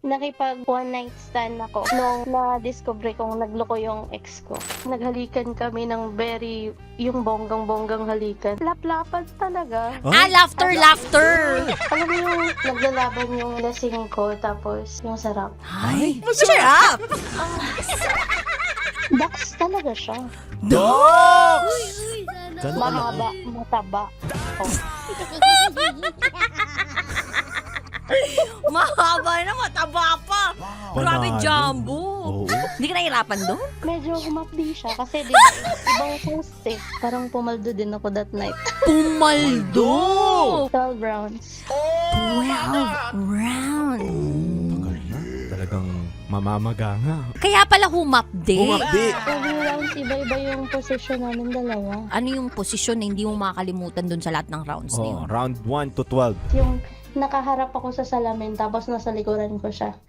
nakipag one night stand ako nung na-discover kong nagloko yung ex ko. Naghalikan kami ng yung bonggang-bonggang halikan. Laplapan talaga. Laughter! Alam mo yung naglalaban yung lasing ko, tapos yung sarap. Ay, masarap! Dax talaga siya. Dogs! Gano'n Mahaba, mataba. Oh. Mahaba na, mataba pa. Grabe, Panalo. Jumbo. Oo. Hindi ka nahirapan doon? Medyo humapdi siya kasi di ba, ibang post eh. Parang pumaldo din ako that night. Pumaldo! 12 rounds. 12 rounds. Tagal na. Talagang mamamaga nga. Kaya pala humapde. Umapdi. Every rounds, iba-iba yung position namin dalawa. Ano yung posisyon na hindi mo makakalimutan doon sa lahat ng rounds na yun? Oh, round 1 to 12. Yung nakaharap ako sa salamin tapos nasa likuran ko siya.